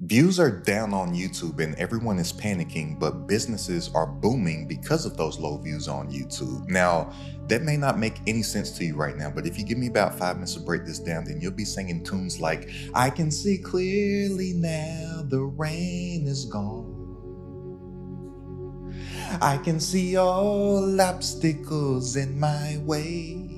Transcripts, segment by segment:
Views are down on YouTube and everyone is panicking, but businesses are booming because of those low views on YouTube. Now, that may not make any sense to you right now, but if you give me about 5 minutes to break this down, then you'll be singing tunes like, I can see clearly now the rain is gone. I can see all obstacles in my way.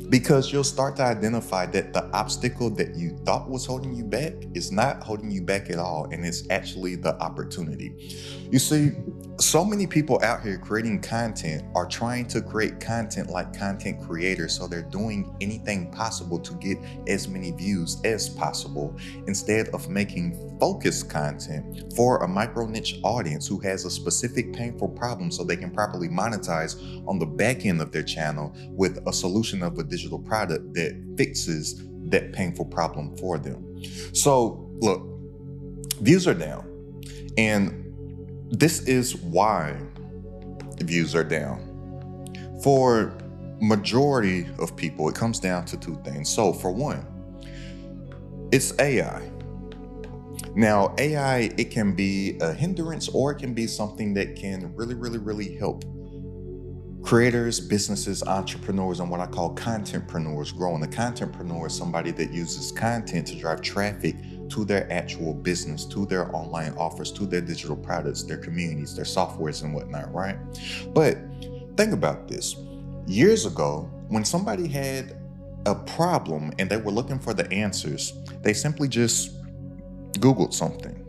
Because you'll start to identify that the obstacle that you thought was holding you back is not holding you back at all, and it's actually the opportunity. You see, so many people out here creating content are trying to create content like content creators, so they're doing anything possible to get as many views as possible instead of making focused content for a micro niche audience who has a specific painful problem so they can properly monetize on the back end of their channel with a solution of a digital product that fixes that painful problem for them. So look, views are down, and this is why views are down. For majority of people, it comes down to two things. So for one, it's AI. Now, AI, it can be a hindrance or it can be something that can really help creators, businesses, entrepreneurs, and what I call contentpreneurs grow. And a contentpreneur is somebody that uses content to drive traffic to their actual business, to their online offers, to their digital products, their communities, their softwares and whatnot, right? But think about this. Years ago, when somebody had a problem and they were looking for the answers, they simply just Googled something.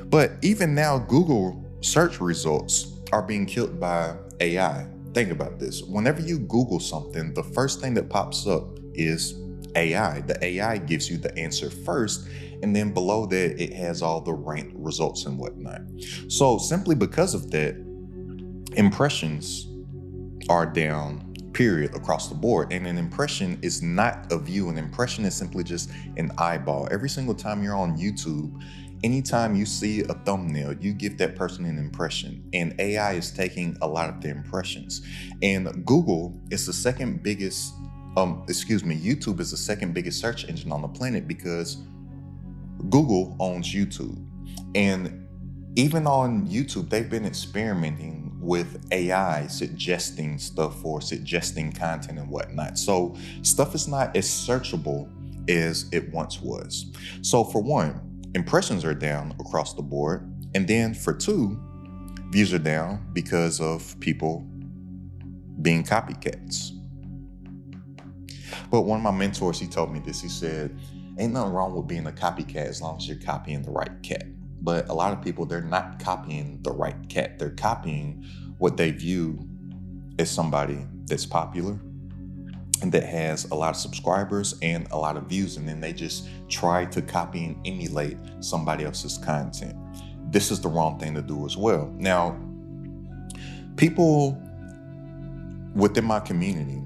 But even now, Google search results are being killed by AI. Think about this. Whenever you Google something, the first thing that pops up is AI. The AI gives you the answer first, and then below that, it has all the ranked results and whatnot. So simply because of that, impressions are down, period, across the board. And an impression is not a view. An impression is simply just an eyeball. Every single time you're on YouTube, anytime you see a thumbnail, you give that person an impression, and AI is taking a lot of the impressions. And Google is the second biggest, YouTube is the second biggest search engine on the planet because Google owns YouTube. And even on YouTube, they've been experimenting with AI suggesting stuff or suggesting content and whatnot. So stuff is not as searchable as it once was. So for one, impressions are down across the board. And then for two, views are down because of people being copycats. But one of my mentors, he told me this. He said, ain't nothing wrong with being a copycat as long as you're copying the right cat. But a lot of people, they're not copying the right cat. They're copying what they view as somebody that's popular and that has a lot of subscribers and a lot of views, and then they just try to copy and emulate somebody else's content. This is the wrong thing to do as well. Now, people within my community,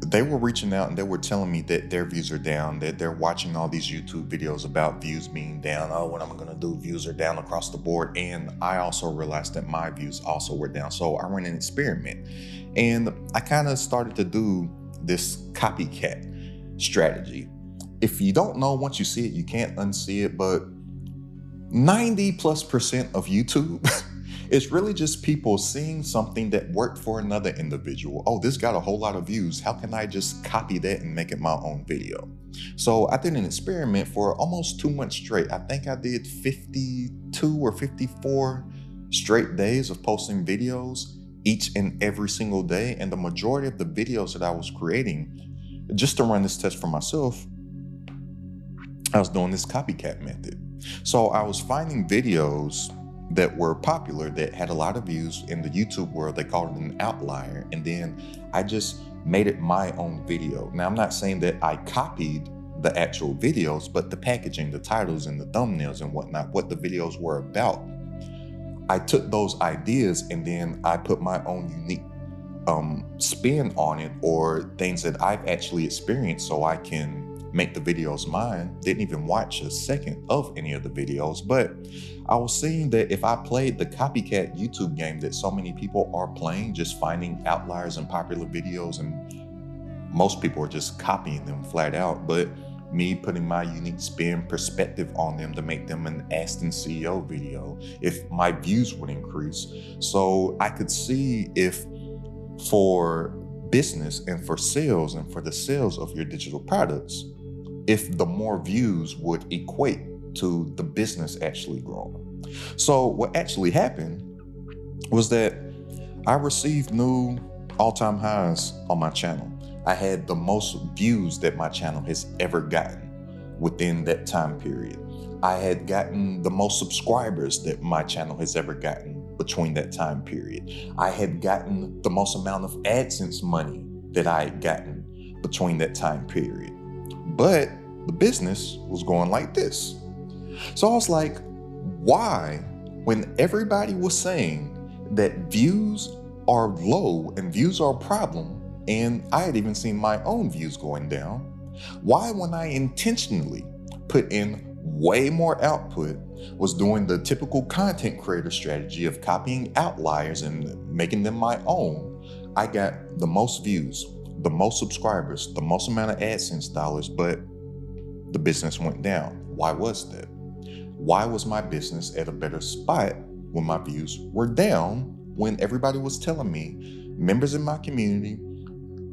they were reaching out and they were telling me that their views are down, that they're watching all these YouTube videos about views being down. Oh, what am I gonna do? Views are down across the board. And I also realized that my views also were down. So I ran an experiment and I kind of started to do this copycat strategy. If you don't know, once you see it, you can't unsee it, but 90+% of YouTube it's really just people seeing something that worked for another individual. Oh, this got a whole lot of views. How can I just copy that and make it my own video? So I did an experiment for almost 2 months straight. I think I did 52 or 54 straight days of posting videos each and every single day. And the majority of the videos that I was creating, just to run this test for myself, I was doing this copycat method. So I was finding videos that were popular, that had a lot of views. In the YouTube world, they call it an outlier. And then I just made it my own video. Now, I'm not saying that I copied the actual videos, but the packaging, the titles and the thumbnails and whatnot, what the videos were about, I took those ideas and then I put my own unique spin on it, or things that I've actually experienced, so I can make the videos mine. Didn't even watch a second of any of the videos, but I was seeing that if I played the copycat YouTube game that so many people are playing, just finding outliers and popular videos, and most people are just copying them flat out, but me putting my unique spin perspective on them to make them an Aston CEO video, if my views would increase. So I could see if for business and for sales and for the sales of your digital products, if the more views would equate to the business actually growing. So what actually happened was that I received new all-time highs on my channel. I had the most views that my channel has ever gotten within that time period. I had gotten the most subscribers that my channel has ever gotten between that time period. I had gotten the most amount of AdSense money that I had gotten between that time period. But the business was going like this. So I was like, why, when everybody was saying that views are low and views are a problem, and I had even seen my own views going down, why, when I intentionally put in way more output, was doing the typical content creator strategy of copying outliers and making them my own, I got the most views, the most subscribers, the most amount of AdSense dollars, but the business went down? Why was that? Why was my business at a better spot when my views were down, when everybody was telling me, members in my community,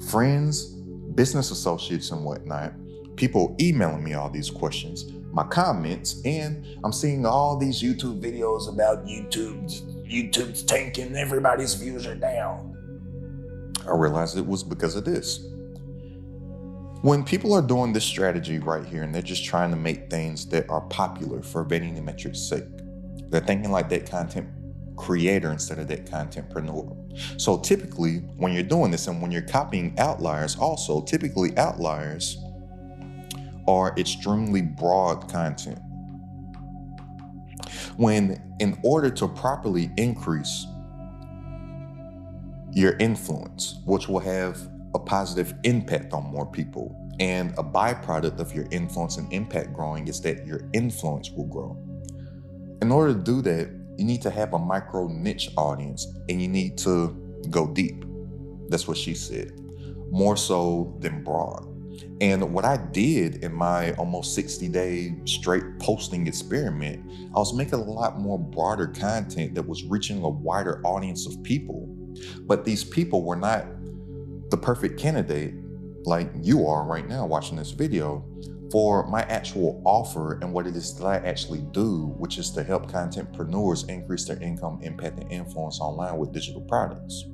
friends, business associates and whatnot, people emailing me all these questions, my comments, and I'm seeing all these YouTube videos about YouTube's tanking, everybody's views are down. I realized it was because of this. When people are doing this strategy right here and they're just trying to make things that are popular for vanity metrics' sake, they're thinking like that content creator instead of that contentpreneur. So typically when you're doing this and when you're copying outliers also, typically outliers are extremely broad content. When in order to properly increase your influence, which will have a positive impact on more people, and a byproduct of your influence and impact growing is that your influence will grow. In order to do that, you need to have a micro niche audience and you need to go deep. That's what she said, more so than broad. And what I did in my almost 60-day straight posting experiment, I was making a lot more broader content that was reaching a wider audience of people. But these people were not the perfect candidate like you are right now watching this video for my actual offer and what it is that I actually do, which is to help contentpreneurs increase their income, impact, and influence online with digital products.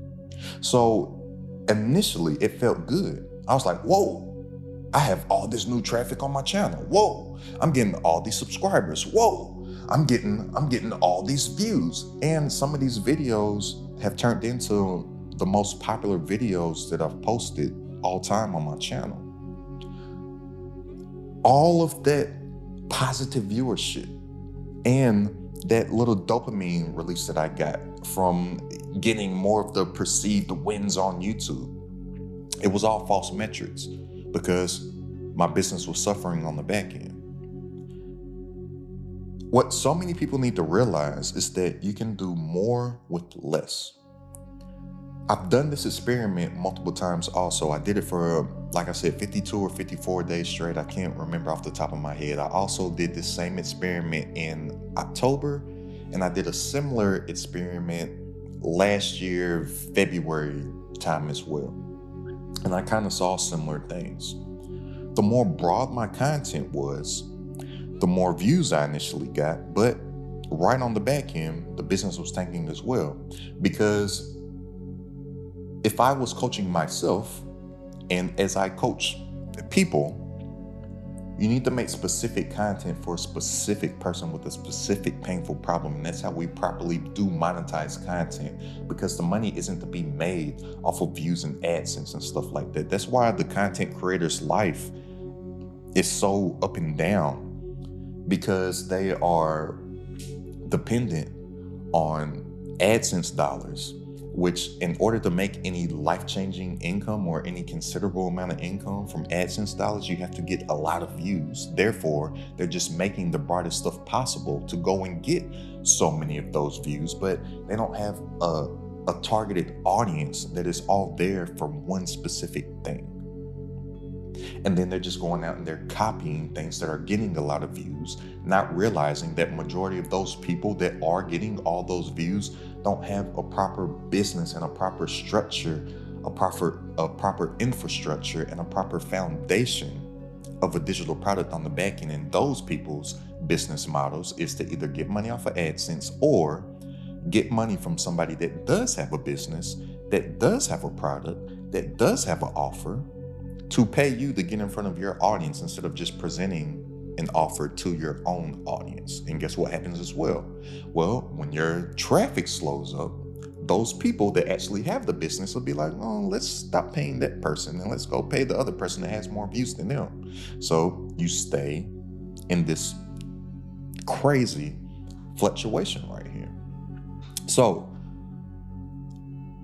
So initially it felt good. I was like, whoa, I have all this new traffic on my channel. Whoa, I'm getting all these subscribers. Whoa, I'm getting all these views. And some of these videos have turned into the most popular videos that I've posted all time on my channel. All of that positive viewership and that little dopamine release that I got from getting more of the perceived wins on YouTube, it was all false metrics because my business was suffering on the back end. What so many people need to realize is that you can do more with less. I've done this experiment multiple times also. I did it for, like I said, 52 or 54 days straight. I can't remember off the top of my head. I also did this same experiment in October, and I did a similar experiment last year, February time as well. And I kind of saw similar things. The more broad my content was, the more views I initially got, but right on the back end, the business was tanking as well. Because if I was coaching myself, and as I coach people, you need to make specific content for a specific person with a specific painful problem. And that's how we properly do monetize content, because the money isn't to be made off of views and AdSense and stuff like that. That's why the content creator's life is so up and down, because they are dependent on AdSense dollars, which in order to make any life-changing income or any considerable amount of income from AdSense dollars, you have to get a lot of views. Therefore, they're just making the broadest stuff possible to go and get so many of those views, but they don't have a targeted audience that is all there for one specific thing. And then they're just going out and they're copying things that are getting a lot of views, not realizing that majority of those people that are getting all those views don't have a proper business and a proper structure, a proper infrastructure and a proper foundation of a digital product on the back end. And those people's business models is to either get money off of AdSense or get money from somebody that does have a business, that does have a product, that does have an offer, to pay you to get in front of your audience instead of just presenting an offer to your own audience. And guess what happens as well? Well, when your traffic slows up, those people that actually have the business will be like, oh, let's stop paying that person and let's go pay the other person that has more views than them. So you stay in this crazy fluctuation right here. So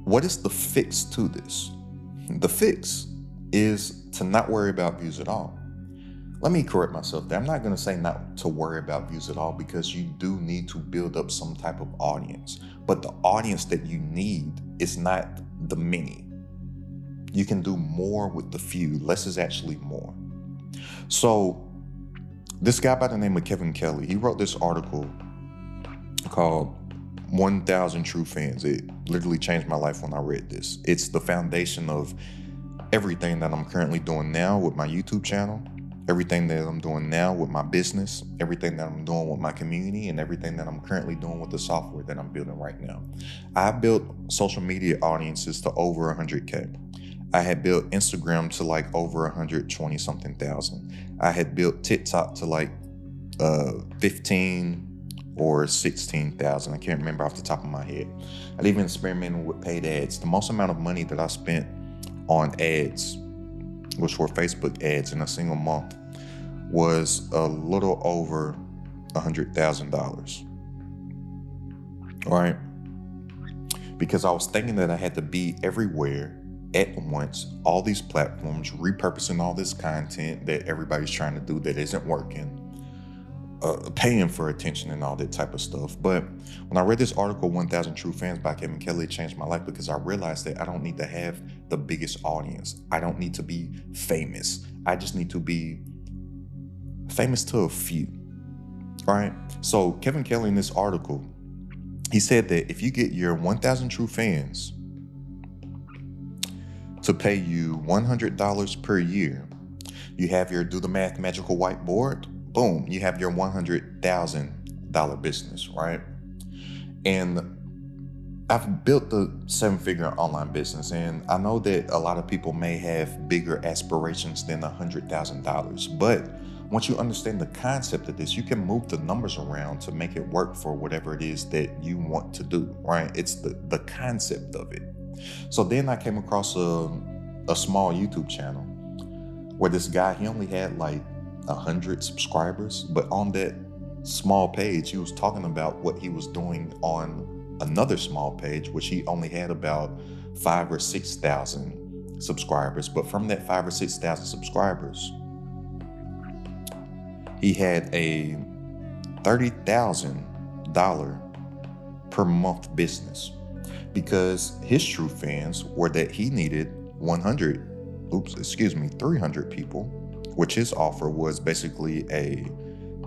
what is the fix to this? The fix is to not worry about views at all. Let me correct myself there. I'm not going to say not to worry about views at all, because you do need to build up some type of audience. But the audience that you need is not the many. You can do more with the few. Less is actually more. So this guy by the name of Kevin Kelly, he wrote this article called 1,000 True Fans. It literally changed my life when I read this. It's the foundation of everything that I'm currently doing now with my YouTube channel, everything that I'm doing now with my business, everything that I'm doing with my community, and everything that I'm currently doing with the software that I'm building right now. I built social media audiences to over 100K. I had built Instagram to like over 120 something thousand. I had built TikTok to like 15 or 16,000. I can't remember off the top of my head. I'd even experimented with paid ads. The most amount of money that I spent on ads, which were Facebook ads, in a single month was a little over $100,000. All right. Because I was thinking that I had to be everywhere at once, all these platforms, repurposing all this content that everybody's trying to do that isn't working, paying for attention and all that type of stuff. But when I read this article, 1,000 True Fans by Kevin Kelly, it changed my life, because I realized that I don't need to have the biggest audience. I don't need to be famous. I just need to be famous to a few. All right. So Kevin Kelly in this article, he said that if you get your 1,000 True Fans to pay you $100 per year, you have your do the math magical whiteboard. Boom, you have your $100,000 business, right? And I've built the 7-figure online business, and I know that a lot of people may have bigger aspirations than $100,000. But once you understand the concept of this, you can move the numbers around to make it work for whatever it is that you want to do, right? It's the concept of it. So then I came across a small YouTube channel where this guy, he only had like 100 subscribers, but on that small page, he was talking about what he was doing on another small page, which he only had about 5,000 or 6,000 subscribers. But from that 5,000 or 6,000 subscribers, he had a $30,000 per month business, because his true fans were that he needed 300 people, which his offer was basically a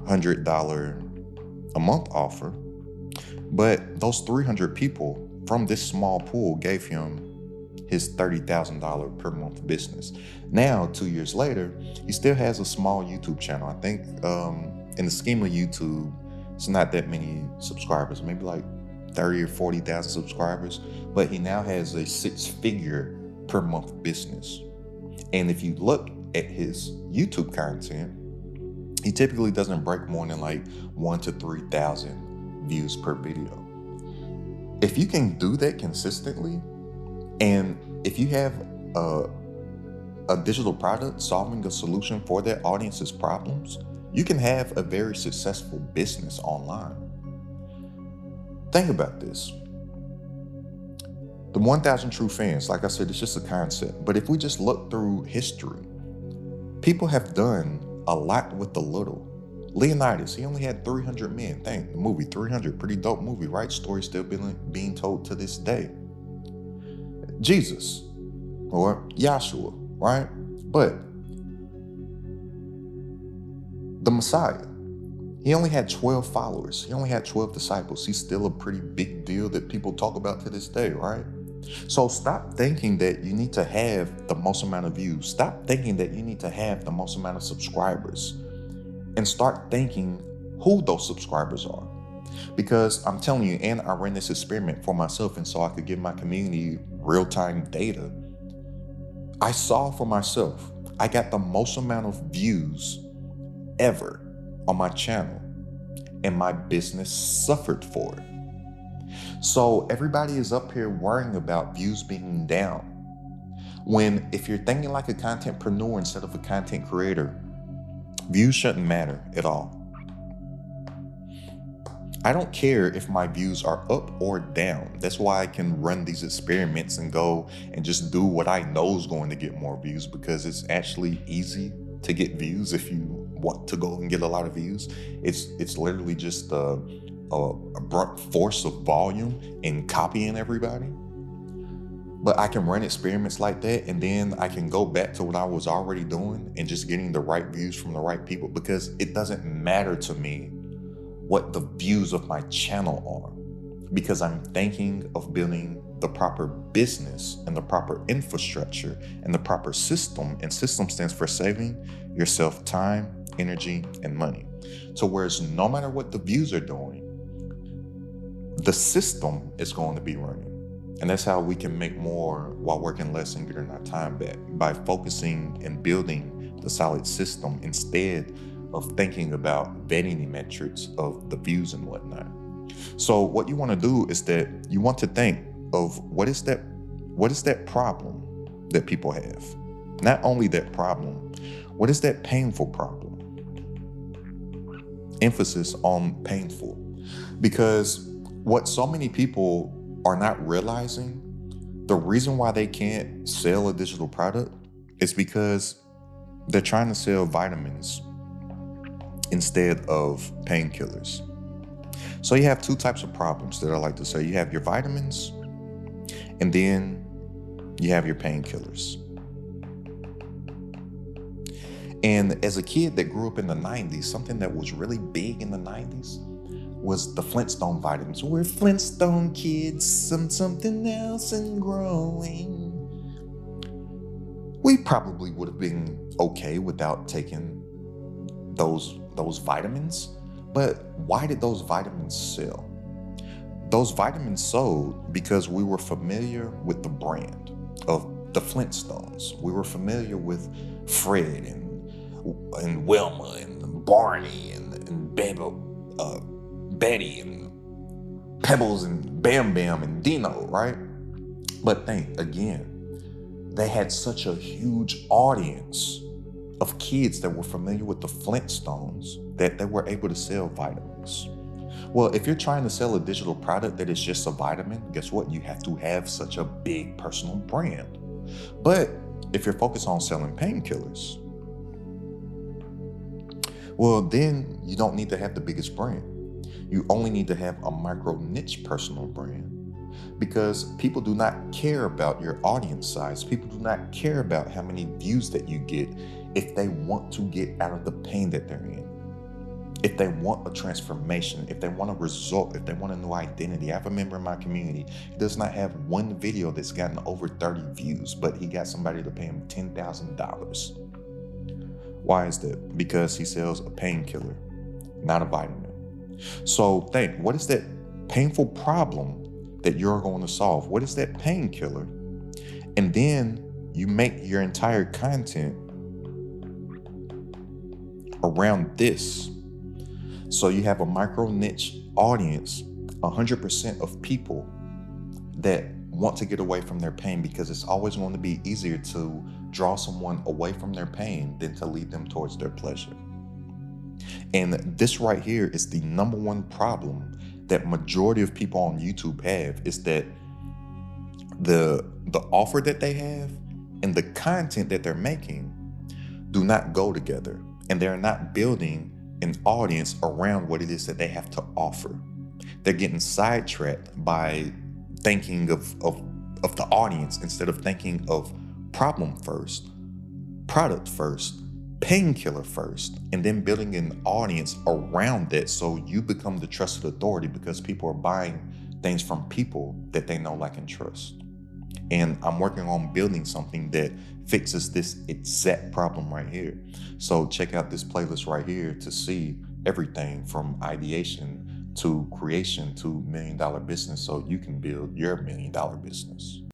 $100 a month offer. But those 300 people from this small pool gave him his $30,000 per month business. Now, 2 years later, he still has a small YouTube channel. I think in the scheme of YouTube, it's not that many subscribers, maybe like 30 or 40,000 subscribers, but he now has a 6-figure per month business. And if you look at his YouTube content, he typically doesn't break more than like 1,000 to 3,000 views per video. If you can do that consistently, and if you have a digital product solving a solution for their audience's problems, you can have a very successful business online. Think about this. The 1,000 True Fans, like I said, it's just a concept. But if we just look through history, people have done a lot with the little. Leonidas, he only had 300 men. Think, the movie 300, pretty dope movie, right? Story still being told to this day. Jesus, or Yahshua, right? But the Messiah. He only had 12 followers. He only had 12 disciples. He's still a pretty big deal that people talk about to this day, right? So stop thinking that you need to have the most amount of views. Stop thinking that you need to have the most amount of subscribers. And start thinking who those subscribers are. Because I'm telling you, and I ran this experiment for myself, and so I could give my community real-time data. I saw for myself, I got the most amount of views ever on my channel, and my business suffered for it. So everybody is up here worrying about views being down. When if you're thinking like a contentpreneur instead of a content creator, views shouldn't matter at all. I don't care if my views are up or down. That's why I can run these experiments and go and just do what I know is going to get more views, because it's actually easy to get views if you want to go and get a lot of views. It's literally just a brunt force of volume and copying everybody. But I can run experiments like that, and then I can go back to what I was already doing and just getting the right views from the right people, because it doesn't matter to me what the views of my channel are, because I'm thinking of building the proper business and the proper infrastructure and the proper system. And system stands for saving yourself time, energy, and money. So whereas no matter what the views are doing, the system is going to be running. And that's how we can make more while working less and getting our time back, by focusing and building the solid system instead of thinking about vanity metrics of the views and whatnot. So what you want to do is that you want to think of what is that problem that people have. Not only that problem, what is that painful problem? Emphasis on painful. Because what so many people are not realizing, the reason why they can't sell a digital product is because they're trying to sell vitamins instead of painkillers. So you have two types of problems that I like to say. You have your vitamins, and then you have your painkillers. And as a kid that grew up in the 90s, something that was really big in the 90s was the Flintstone vitamins. We're Flintstone kids, something else and growing. We probably would have been okay without taking those vitamins, but why did those vitamins sell? Those vitamins sold because we were familiar with the brand of the Flintstones. We were familiar with Fred and Wilma and Barney and Betty and Pebbles and Bam Bam and Dino, right? But think again, they had such a huge audience of kids that were familiar with the Flintstones that they were able to sell vitamins. Well, if you're trying to sell a digital product that is just a vitamin, guess what? You have to have such a big personal brand. But if you're focused on selling painkillers, well, then you don't need to have the biggest brand. You only need to have a micro niche personal brand, because people do not care about your audience size. People do not care about how many views that you get if they want to get out of the pain that they're in. If they want a transformation, if they want a result, if they want a new identity. I have a member in my community, he does not have one video that's gotten over 30 views, but he got somebody to pay him $10,000. Why is that? Because he sells a painkiller, not a vitamin. So think, what is that painful problem that you're going to solve? What is that painkiller? And then you make your entire content around this. So you have a micro niche audience, 100% of people that want to get away from their pain, because it's always going to be easier to draw someone away from their pain than to lead them towards their pleasure. And this right here is the number one problem that majority of people on YouTube have, is that the offer that they have and the content that they're making do not go together, and they're not building an audience around what it is that they have to offer. They're getting sidetracked by thinking of the audience instead of thinking of problem first, product first, painkiller first, and then building an audience around it so you become the trusted authority because people are buying things from people that they know, like, and trust. And I'm working on building something that fixes this exact problem right here. So check out this playlist right here to see everything from ideation to creation to $1 million business so you can build your $1 million business.